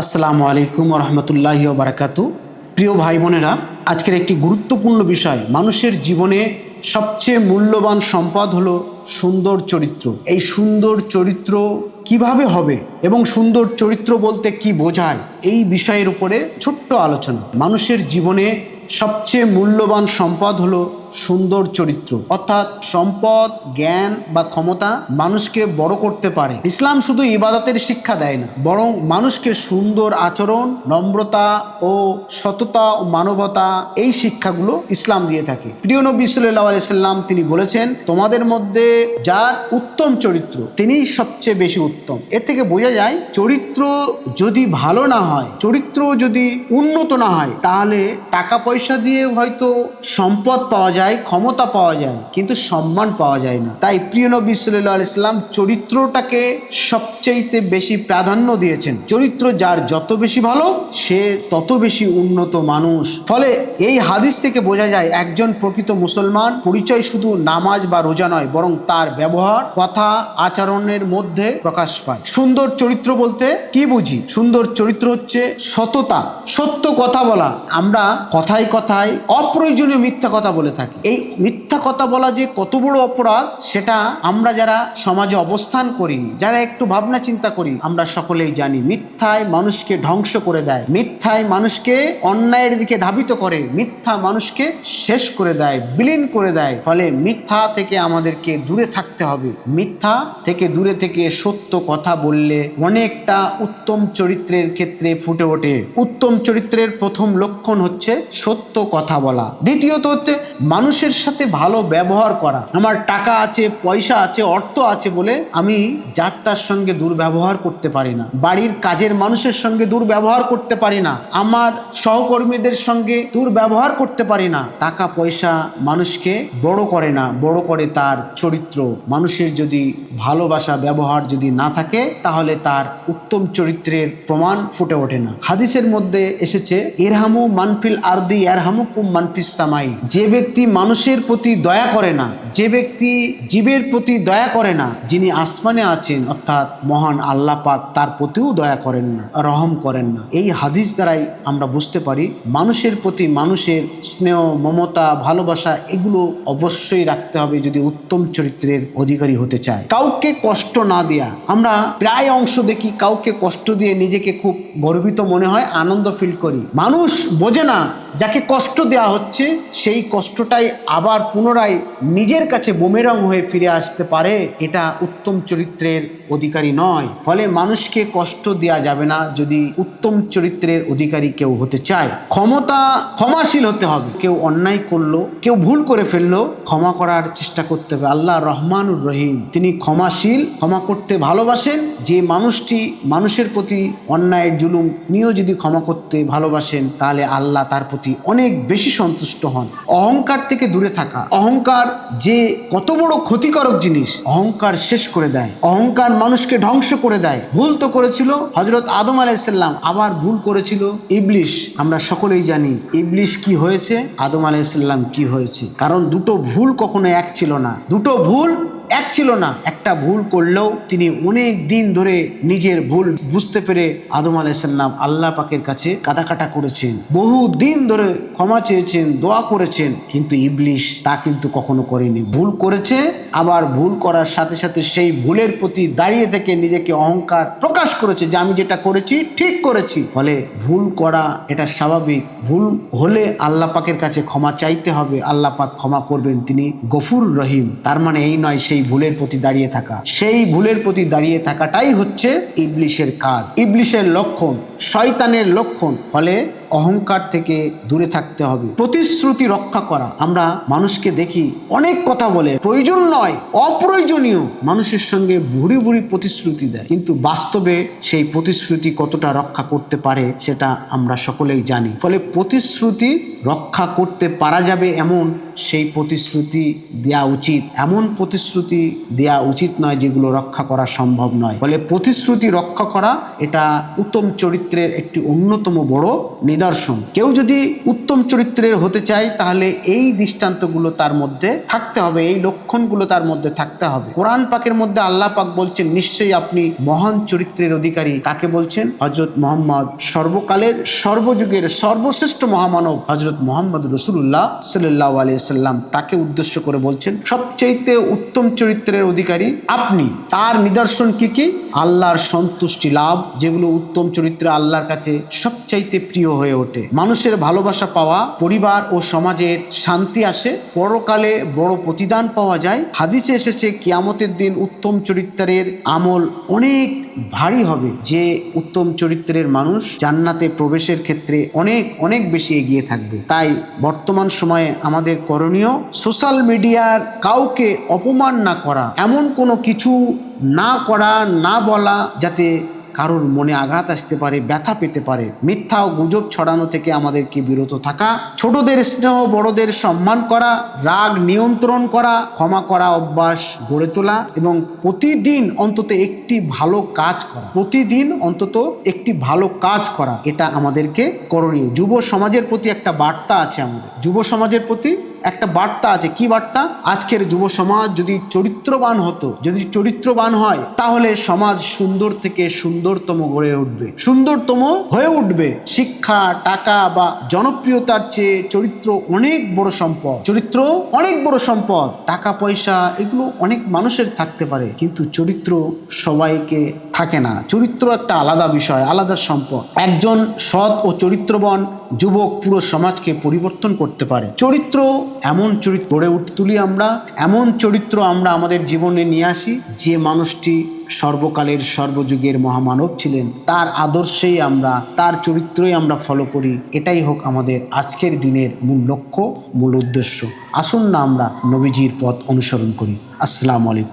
আসসালামু আলাইকুম রহমতুল্লাহি ওয়া বারাকাতু। প্রিয় ভাই বোনেরা, আজকের একটি গুরুত্বপূর্ণ বিষয়, মানুষের জীবনে সবচেয়ে মূল্যবান সম্পদ হলো সুন্দর চরিত্র। এই সুন্দর চরিত্র কিভাবে হবে এবং সুন্দর চরিত্র বলতে কি বোঝায়, এই বিষয়ের উপরে ছোট্ট আলোচনা। মানুষের জীবনে সবচেয়ে মূল্যবান সম্পদ হলো সুন্দর চরিত্র, অর্থাৎ সম্পদ, জ্ঞান বা ক্ষমতা মানুষকে বড় করতে পারে। ইসলাম শুধু ইবাদতের শিক্ষা দেয় না, বরং মানুষকে সুন্দর আচরণ, নম্রতা ও সততা ও মানবতা, এই শিক্ষাগুলো ইসলাম দিয়ে থাকে। প্রিয় নবী সাল্লাল্লাহু আলাইহি সাল্লাম তিনি বলেছেন, তোমাদের মধ্যে যার উত্তম চরিত্র তিনিই সবচেয়ে বেশি উত্তম। এর থেকে বোঝা যায় চরিত্র যদি ভালো না হয়, চরিত্র যদি উন্নত না হয়, তাহলে টাকা পয়সা দিয়ে হয়তো সম্পদ পাওয়া যায়, ক্ষমতা পাওয়া যায়, কিন্তু সম্মান পাওয়া যায় না। তাই প্রিয় নবী সাল্লাল্লাহু আলাইহি সাল্লাম চরিত্রটাকে সবচেয়ে বেশি প্রাধান্য দিয়েছেন। চরিত্র যার যত বেশি ভালো, সে তত বেশি উন্নত মানুষ। ফলে এই হাদিস থেকে বোঝা যায় একজন প্রকৃত মুসলমান পরিচয় শুধু নামাজ বা রোজা নয়, বরং তার ব্যবহার, কথা, আচরণের মধ্যে প্রকাশ পায়। সুন্দর চরিত্র বলতে কি বুঝি? সুন্দর চরিত্র হচ্ছে সততা, সত্য কথা বলা। আমরা কথায় কথায় অপ্রয়োজনীয় মিথ্যা কথা বলে থাকি। এই মিথ্যা কথা বলা যে কত বড় অপরাধ, সেটা আমরা যারা সমাজে অবস্থান করি, যারা একটু ভাবনা চিন্তা করি, আমরা সকলেই জানি। মিথ্যায় মানুষকে ধ্বংস করে দেয়, মিথ্যায় মানুষকে অন্যায়ের দিকে ধাবিত করে, মিথ্যা মানুষকে শেষ করে দেয়, বিলীন করে দেয়। ফলে মিথ্যা থেকে আমাদেরকে দূরে থাকতে হবে। মিথ্যা থেকে দূরে থেকে সত্য কথা বললে অনেকটা উত্তম চরিত্রের ক্ষেত্রে ফুটে ওঠে। উত্তম চরিত্রের প্রথম লক্ষণ হচ্ছে সত্য কথা বলা। দ্বিতীয়ত হচ্ছে মানুষের সাথে ভালো ব্যবহার করা। আমার টাকা আছে, পয়সা আছে, অর্থ আছে বলে আমি যার তার সঙ্গে দুর্ব্যবহার করতে পারি না। বাড়ির কাজের মানুষের সঙ্গে দুর্ব্যবহার করতে পারি না। আমার সহকর্মীদের সঙ্গে দুর্ব্যবহার করতে পারি না। টাকা পয়সা মানুষকে বড় করে না, বড় করে তার চরিত্র। মানুষের যদি ভালোবাসা, ব্যবহার যদি না থাকে, তাহলে তার উত্তম চরিত্রের প্রমাণ ফুটে ওঠে না। হাদিসের মধ্যে এসেছে, ইরহামু মানফিল আরদি ইয়ারহামুকুম মানফিস সামাই। যে ব্যক্তি মানুষের প্রতি দয়া করে না, যে ব্যক্তি জীবের প্রতি দয়া করে না, যিনি আসমানে আছেন অর্থাৎ মহান আল্লাহ পাক, তার প্রতিও দয়া করেন না, রহম করেন না। এই হাদিস দ্বারাই আমরা বুঝতে পারি মানুষের প্রতি মানুষের স্নেহ, মমতা, ভালোবাসা এগুলো অবশ্যই রাখতে হবে যদি উত্তম চরিত্রের অধিকারী হতে চায়। কাউকে কষ্ট না দেয়া। আমরা প্রায় অংশ দেখি কাউকে কষ্ট দিয়ে নিজেকে খুব গর্বিত মনে হয়, আনন্দ ফিল করি। মানুষ বোঝে না যাকে কষ্ট দেওয়া হচ্ছে, সেই কষ্টটাই আবার পুনরায় নিজের কাছে বুমেরাং হয়ে ফিরে আসতে পারে। এটা উত্তম চরিত্রের অধিকারী নয়। ফলে মানুষকে কষ্ট দেওয়া যাবে না যদি উত্তম চরিত্রের অধিকারী কেউ হতে চায়। ক্ষমাশীল হতে হবে। কেউ অন্যায় করলো, কেউ ভুল করে ফেললো, ক্ষমা করার চেষ্টা করতে হবে। আল্লাহ রহমানুর রহিম, তিনি ক্ষমাশীল, ক্ষমা করতে ভালোবাসেন। যে মানুষটি মানুষের প্রতি অন্যায়ের জুলুম নিয়েও যদি ক্ষমা করতে ভালোবাসেন, তাহলে আল্লাহ তার প্রতি অনেক বেশি সন্তুষ্ট হন। অহংকার থেকে দূরে থাকা। অহংকার যে কত বড় ক্ষতিকারক জিনিস, অহংকার শেষ করে দেয়, অহংকার মানুষকে ধ্বংস করে দেয়। ভুল তো করেছিল হযরত আদম আলাইহিস সালাম, আবার ভুল করেছিল ইবলিস। আমরা সকলেই জানি ইবলিস কি হয়েছে, আদম আলাইহিস সালাম কি হয়েছে। কারণ দুটো ভুল কখনো এক ছিল না, দুটো ভুল এক ছিল না। একটা ভুল করলেও তিনি অনেক দিন ধরে নিজের ভুল বুঝতে পেরে আদম আলাইহিস সালাম আল্লাহ পাকের কাছে কাঁদাকাটা করেছেন, বহু দিন ধরে ক্ষমা চেয়েছেন, দোয়া করেছেন। কিন্তু ইবলিস তা কিন্তু কখনো করেনি। ভুল করেছে, আবার ভুল করার সাথে সাথে সেই ভুলের প্রতি দাঁড়িয়ে থেকে নিজেকে অহংকার প্রকাশ করেছে যে আমি যেটা করেছি ঠিক করেছি। ফলে ভুল করা এটা স্বাভাবিক। ভুল হলে আল্লাহ পাকের কাছে ক্ষমা চাইতে হবে, আল্লাহ পাক ক্ষমা করবেন, তিনি গফুর রহিম। তার মানে এই নয় সেই ভুলের প্রতি দাঁড়িয়ে থাকা। সেই ভুলের প্রতি দাঁড়িয়ে থাকাটাই হচ্ছে ইবলিসের কাজ, ইবলিসের লক্ষণ, শয়তানের লক্ষণ। ফলে অহংকার থেকে দূরে থাকতে হবে। প্রতিশ্রুতি রক্ষা করা। আমরা মানুষকে দেখি অনেক কথা বলে, প্রয়োজন নয়, অপ্রয়োজনীয় মানুষের সঙ্গে ভুরি ভুরি প্রতিশ্রুতি দেয়, কিন্তু বাস্তবে সেই প্রতিশ্রুতি কতটা রক্ষা করতে পারে সেটা আমরা সকলেই জানি। ফলে প্রতিশ্রুতি রক্ষা করতে পারা যাবে এমন সেই প্রতিশ্রুতি দেয়া উচিত। এমন প্রতিশ্রুতি দেয়া উচিত নয় যেগুলো রক্ষা করা সম্ভব নয়। ফলে প্রতিশ্রুতি রক্ষা করা এটা উত্তম চরিত্রের একটি অন্যতম বড় নিদর্শন। কেউ যদি উত্তম চরিত্রের হতে চায় তাহলে এই দৃষ্টান্তগুলো তার মধ্যে থাকতে হবে, এই লক্ষণগুলো তার মধ্যে থাকতে হবে। কোরআন পাকের মধ্যে আল্লাহ পাক বলছেন, নিশ্চয়ই আপনি মহান চরিত্রের অধিকারী। কাকে বলছেন? হযরত মুহাম্মদ, সর্বকালের সর্বযুগের সর্বশ্রেষ্ঠ মহামানব হযরত মুহাম্মদ রাসূলুল্লাহ সাল্লাল্লাহু আলাইহি সাল্লাম, তাকে উদ্দেশ্য করে বলছেন সবচাইতে উত্তম চরিত্রের অধিকারী আপনি। তার নিদর্শন কি কি? আল্লাহর সন্তুষ্টি লাভ, যেগুলো উত্তম চরিত্র আল্লাহর কাছে সবচাইতে প্রিয় হয়ে ওঠে। মানুষের ভালোবাসা পাওয়া, পরিবার ও সমাজের শান্তি আসে, পরকালে বড় প্রতিদান পাওয়া যায়। হাদিসে এসেছে কিয়ামতের দিন উত্তম চরিত্রের আমল অনেক ভারী হবে, যে উত্তম চরিত্রের মানুষ জান্নাতে প্রবেশের ক্ষেত্রে অনেক অনেক বেশি এগিয়ে থাকবে। তাই বর্তমান সময়ে আমাদের করণীয় সোশ্যাল মিডিয়ার কাউকে অপমান না করা, এমন কোনো কিছু না করা, না বলা যাতে কারোর মনে আঘাত আসতে পারে, ব্যথা পেতে পারে। মিথ্যা ও গুজব ছড়ানো থেকে আমাদেরকে বিরত থাকা, ছোটদের স্নেহ, বড়দের সম্মান করা, রাগ নিয়ন্ত্রণ করা, ক্ষমা করা অভ্যাস গড়ে তোলা এবং প্রতিদিন অন্তত একটি ভালো কাজ করা, প্রতিদিন অন্তত একটি ভালো কাজ করা, এটা আমাদেরকে করণীয়। যুব সমাজের প্রতি একটা বার্তা আছে, আমাদের যুব সমাজের প্রতি একটা বার্তা আছে। কি বার্তা? আজকের যুব সমাজ যদি চরিত্রবান হতো, যদি চরিত্রবান হয়, তাহলে সমাজ সুন্দর থেকে সুন্দরতম গড়ে উঠবে, সুন্দরতম হয়ে উঠবে। শিক্ষা, টাকা বা জনপ্রিয়তার চেয়ে চরিত্র অনেক বড় সম্পদ। চরিত্র অনেক বড় সম্পদ। টাকা পয়সা এগুলো অনেক মানুষের থাকতে পারে, কিন্তু চরিত্র সবাইকে থাকে না। চরিত্র একটা আলাদা বিষয়, আলাদা সম্পদ। একজন সৎ ও চরিত্রবান যুবক পুরো সমাজকে পরিবর্তন করতে পারে। চরিত্র, এমন চরিত্র গড়ে তুলি আমরা, এমন চরিত্র আমরা আমাদের জীবনে নিয়ে আসি যে মানুষটি সর্বকালের সর্বযুগের মহামানব ছিলেন, তার আদর্শেই আমরা, তার চরিত্রই আমরা ফলো করি। এটাই হোক আমাদের আজকের দিনের মূল লক্ষ্য, মূল উদ্দেশ্য। আসুন না আমরা নবীজির পথ অনুসরণ করি। আসসালামু আলাইকুম।